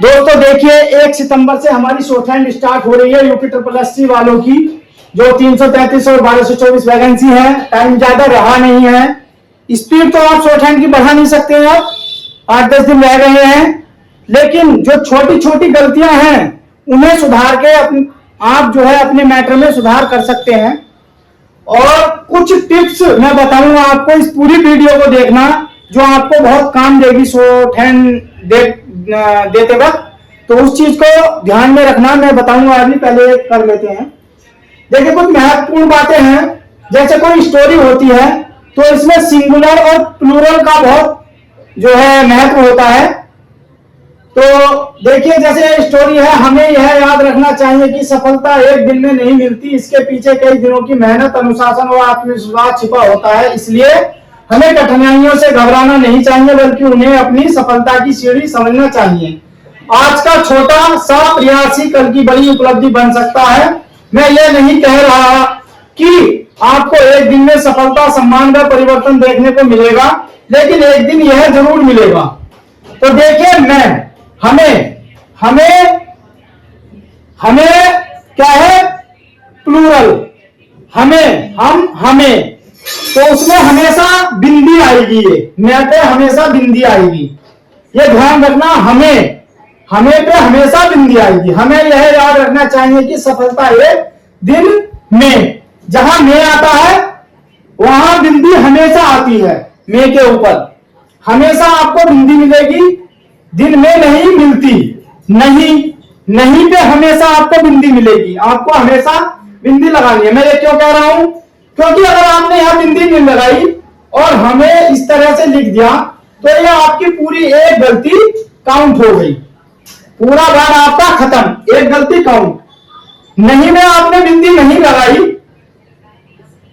दोस्तों देखिए 1 सितंबर से हमारी शॉर्टहैंड स्टार्ट हो रही है यूपी SSC वालों की, जो 333 और 1224 वैकेंसी है। टाइम ज्यादा रहा नहीं है। स्पीड तो आप शॉर्टहैंड की बढ़ा नहीं सकते हैं, आप 8-10 दिन रह गए हैं, लेकिन जो छोटी छोटी गलतियां हैं उन्हें सुधार के आप जो है अपने मैटर में सुधार कर सकते हैं। और कुछ टिप्स मैं बताऊंगा आपको, इस पूरी वीडियो को देखना जो आपको बहुत काम देगी शॉर्टहैंड देते वक्त। तो उस चीज को ध्यान में रखना, मैं बताऊंगा। अभी पहले कर लेते हैं। देखिए कुछ महत्वपूर्ण बातें हैं। जैसे कोई स्टोरी होती है तो इसमें सिंगुलर और प्लूरल का बहुत जो है महत्व होता है। तो देखिए जैसे स्टोरी है, हमें यह याद रखना चाहिए कि सफलता एक दिन में नहीं मिलती, इसके पीछे कई दिनों की मेहनत, अनुशासन और आत्मविश्वास छिपा होता है। इसलिए हमें कठिनाइयों से घबराना नहीं चाहिए, बल्कि उन्हें अपनी सफलता की सीढ़ी समझना चाहिए। आज का छोटा सा प्रयास ही कल की बड़ी उपलब्धि बन सकता है। मैं यह नहीं कह रहा कि आपको एक दिन में सफलता, सम्मान व परिवर्तन देखने को मिलेगा, लेकिन एक दिन यह जरूर मिलेगा। तो देखिए हमें क्या है, प्लूरल, हमें तो उसमें हमेशा बिंदी आएगी, ये मैं पे हमेशा बिंदी आएगी, ये ध्यान रखना। हमें पे हमेशा बिंदी आएगी। हमें यह याद रखना चाहिए कि सफलता एक दिन में, जहां मैं आता है वहां बिंदी हमेशा आती है। मैं के ऊपर हमेशा आपको बिंदी मिलेगी, दिन में नहीं मिलती। नहीं पे हमेशा आपको बिंदी मिलेगी। आपको हमेशा बिंदी लगानी है। मैं ये क्यों कह रहा हूं, क्योंकि अगर आपने यहां बिंदी नहीं लगाई और हमें इस तरह से लिख दिया तो यह आपकी पूरी एक गलती काउंट हो गई, पूरा वर्ड आपका खत्म, एक गलती काउंट। नहीं में आपने बिंदी नहीं लगाई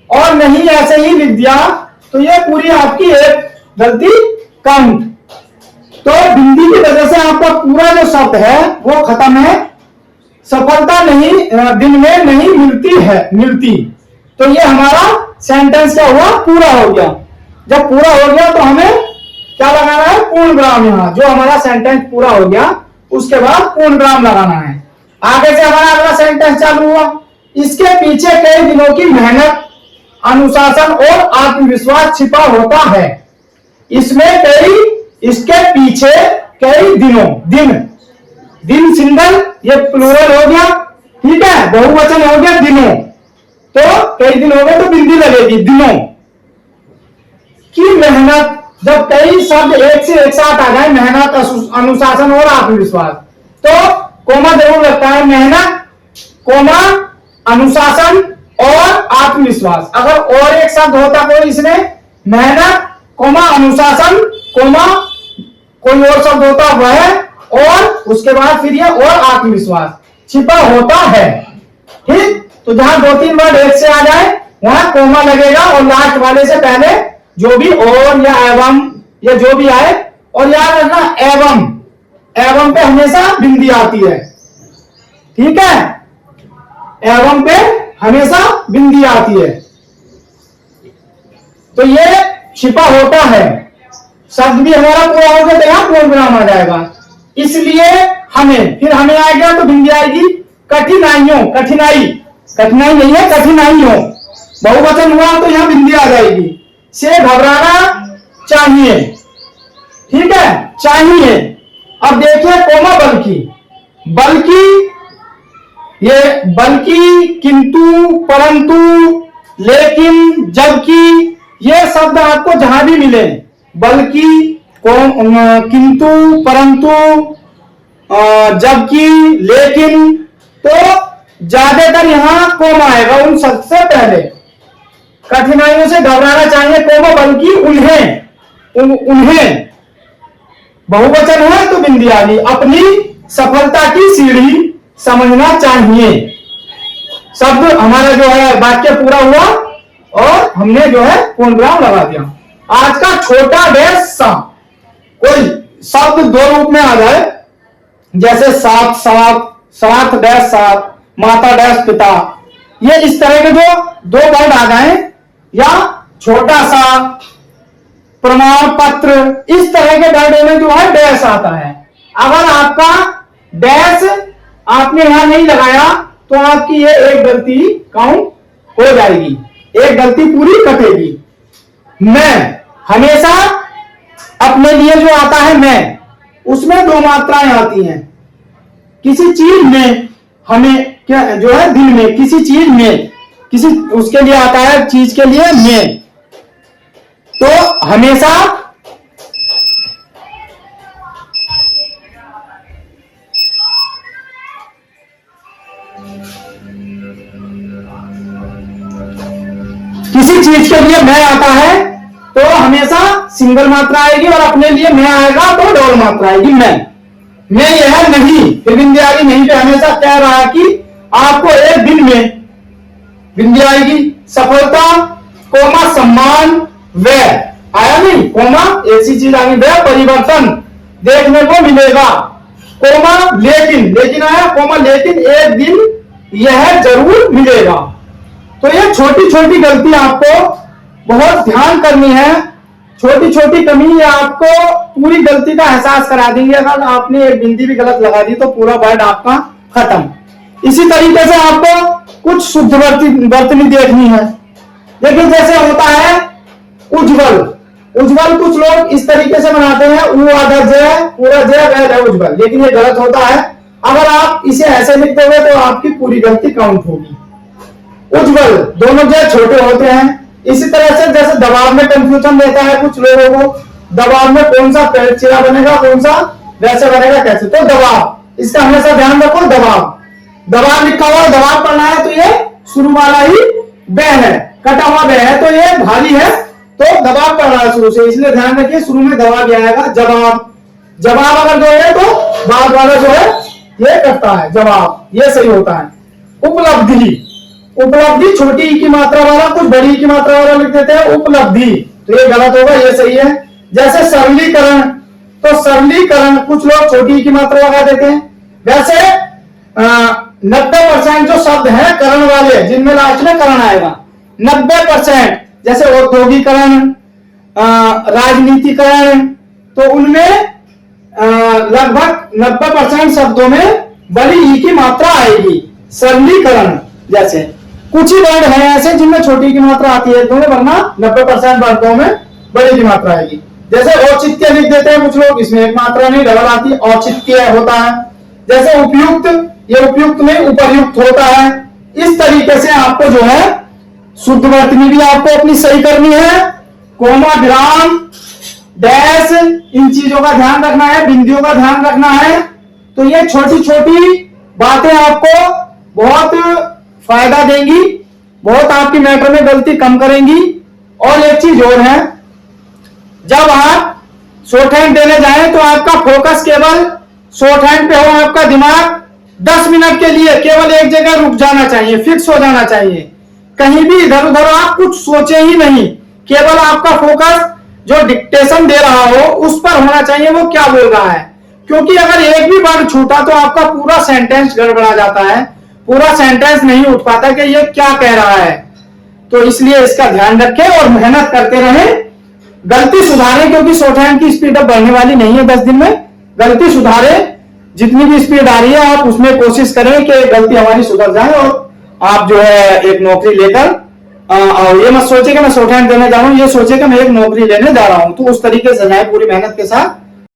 और नहीं ऐसे ही लिख दिया तो यह पूरी आपकी एक गलती काउंट। तो बिंदी की वजह से आपका पूरा जो शब्द है वो खत्म है। सफलता नहीं दिन में नहीं मिलती। तो ये हमारा सेंटेंस क्या हुआ, पूरा हो गया। जब पूरा हो गया तो हमें क्या लगाना है, पूर्ण विराम। यहां जो हमारा सेंटेंस पूरा हो गया उसके बाद पूर्ण विराम लगाना है। आगे से हमारा अगला सेंटेंस चालू हुआ। इसके पीछे कई दिनों की मेहनत, अनुशासन और आत्मविश्वास छिपा होता है। इसके पीछे कई दिन सिंगल, ये प्लूरल हो गया, ठीक है, बहुवचन हो गया दिनों, तो कई दिन हो गए तो बिंदी लगेगी। दिनों की मेहनत, जब कई शब्द एक से एक साथ आ जाए, मेहनत, अनुशासन और आत्मविश्वास, तो कोमा जरूर लगता है। मेहनत, कोमा, अनुशासन और आत्मविश्वास। अगर और एक शब्द होता कोई इसमें, मेहनत, कोमा, अनुशासन, कोमा, कोई और शब्द होता वह, और उसके बाद फिर ये और आत्मविश्वास छिपा होता है। ठीक, तो जहां 2-3 वर्ड एक से आ जाए वहां कोमा लगेगा और लास्ट वाले से पहले जो भी और या एवं या जो भी आए, और याद रखना एवं पे हमेशा बिंदी आती है। ठीक है, एवं पे हमेशा बिंदी आती है। तो ये छिपा होता है। शब्द भी हमारा पूरा हो गया तो यहां पूर्ण विराम आ जाएगा। इसलिए फिर हमें आएगा तो बिंदी आएगी। कठिनाई नहीं है, कठिनाइयों, बहुवचन हुआ तो यहां बिंदी आ जाएगी। से घबराना चाहिए, ठीक है, चाहिए। अब देखिए कोमा, बल्कि, किंतु, परंतु, लेकिन, जबकि, ये शब्द आपको जहां भी मिले, बल्कि, किंतु, परंतु, जबकि, लेकिन, तो ज्यादातर यहां कोमा आएगा उन सबसे पहले। कठिनाइयों से घबराना चाहिए, कोमा, बल्कि उन्हें बहुवचन है तो बिंदी आ गई। अपनी सफलता की सीढ़ी समझना चाहिए। शब्द हमारा जो है वाक्य पूरा हुआ और हमने जो है पूर्ण विराम लगा दिया। आज का छोटा डैश सा, कोई शब्द 2 रूप में आ जाए, जैसे साथ डैश साथ, माता डैश पिता, ये इस तरह के जो 2 वर्ड आ जाए, या छोटा सा, प्रमाण पत्र, इस तरह के वर्डों में जो है डैश आता है। अगर आपका डैश आपने यहां नहीं लगाया तो आपकी ये एक गलती काउंट हो जाएगी, एक गलती पूरी कटेगी। मैं हमेशा अपने लिए जो आता है मैं, उसमें दो मात्राएं आती हैं। किसी चीज में हमें क्या जो है दिन में, किसी चीज में किसी उसके लिए आता है चीज के लिए में, तो हमेशा किसी चीज के लिए मैं आता है तो हमेशा सिंगल मात्रा आएगी, और अपने लिए मैं आएगा तो डबल मात्रा आएगी। मैं यह नहीं, फिर बिंदी आएगी नहीं पे हमेशा कह रहा है कि आपको एक दिन में बिंदी आएगी। सफलता कोमा सम्मान व आया नहीं, कोमा ऐसी चीज आएगी, व परिवर्तन देखने को मिलेगा। कोमा लेकिन आया, कोमा लेकिन एक दिन यह जरूर मिलेगा। तो ये छोटी छोटी गलती आपको बहुत ध्यान करनी है। छोटी छोटी कमी आपको पूरी गलती का एहसास करा देंगे। अगर आपने एक बिंदी भी गलत लगा दी तो पूरा वर्ड आपका खत्म। इसी तरीके से आपको कुछ शुद्ध वर्तनी देखनी है। देखिए जैसे होता है उज्जवल, कुछ लोग इस तरीके से बनाते हैं उ आधा जय पूरा जय वह उज्जवल, लेकिन ये गलत होता है। अगर आप इसे ऐसे लिख दोगे तो आपकी पूरी गलती काउंट होगी। उज्जवल दोनों जय छोटे होते हैं। इसी तरह से जैसे दबाव में कंफ्यूजन रहता है कुछ लोगों को, दबाव में कौन सा चिरा बनेगा कौन सा वैसे बनेगा कैसे, तो दबाव इसका हमेशा ध्यान रखो। दबाव लिखा हुआ दबाव पढ़ना है तो ये शुरू वाला ही ब है, कटा हुआ ब है तो ये भारी है, तो दबाव पढ़ रहा है शुरू से, इसलिए ध्यान रखिए शुरू में दबाव आएगा। जवाब अगर जो है तो बाद वाला जो है ये कटता है जवाब, ये सही होता है। उपलब्धि छोटी ई की मात्रा वाला कुछ बड़ी ई की मात्रा वाला लिख देते हैं उपलब्धि, तो ये गलत होगा, ये सही है। जैसे सरलीकरण, तो सरलीकरण कुछ लोग छोटी ई की मात्रा लगा देते हैं। वैसे 90% जो शब्द हैं करण वाले जिनमें लास्ट में करण आएगा, 90% जैसे औद्योगिकरण, राजनीतिकरण, तो उनमें लगभग 90% शब्दों में बड़ी ई की मात्रा आएगी। सरलीकरण जैसे कुछ ही वर्ड हैं ऐसे जिनमें छोटी की मात्रा आती है, वरना 90% वर्गों में बड़ी की मात्रा आएगी। जैसे औचित्य लिख देते हैं कुछ लोग, इसमें एक मात्रा नहीं डबल आती, औचित्य होता है। जैसे उपयुक्त, ये उपयुक्त नहीं उपर्युक्त होता है। इस तरीके से आपको जो है शुद्ध वर्तनी भी आपको अपनी सही करनी है। कोमा विराम डैश इन चीजों का ध्यान रखना है, बिंदियों का ध्यान रखना है। तो ये छोटी छोटी बातें आपको बहुत फायदा देंगी, बहुत आपकी मैटर में गलती कम करेंगी। और एक चीज और है, जब आप शॉर्ट हैंड देने जाएं तो आपका फोकस केवल शॉर्ट हैंड पे हो, आपका दिमाग 10 मिनट के लिए केवल एक जगह रुक जाना चाहिए, फिक्स हो जाना चाहिए। कहीं भी इधर उधर आप कुछ सोचे ही नहीं, केवल आपका फोकस जो डिक्टेशन दे रहा हो उस पर होना चाहिए, वो क्या बोल रहा है। क्योंकि अगर एक भी वर्ड छूटा तो आपका पूरा सेंटेंस गड़बड़ा जाता है, पूरा सेंटेंस नहीं उठ पाता कि ये क्या कह रहा है। तो इसलिए इसका ध्यान रखें और मेहनत करते रहें, गलती सुधारें, क्योंकि शॉर्ट हैंड की स्पीड अब बढ़ने वाली नहीं है 10 दिन में। गलती सुधारें, जितनी भी स्पीड आ रही है आप उसमें कोशिश करें कि गलती हमारी सुधर जाए और आप जो है एक नौकरी लेकर, और ये मत सोचे कि मैं शॉर्ट हैंड देने जा रहा हूं, ये सोचे कि मैं एक नौकरी लेने जा रहा हूं। तो उस तरीके से जाए पूरी मेहनत के साथ।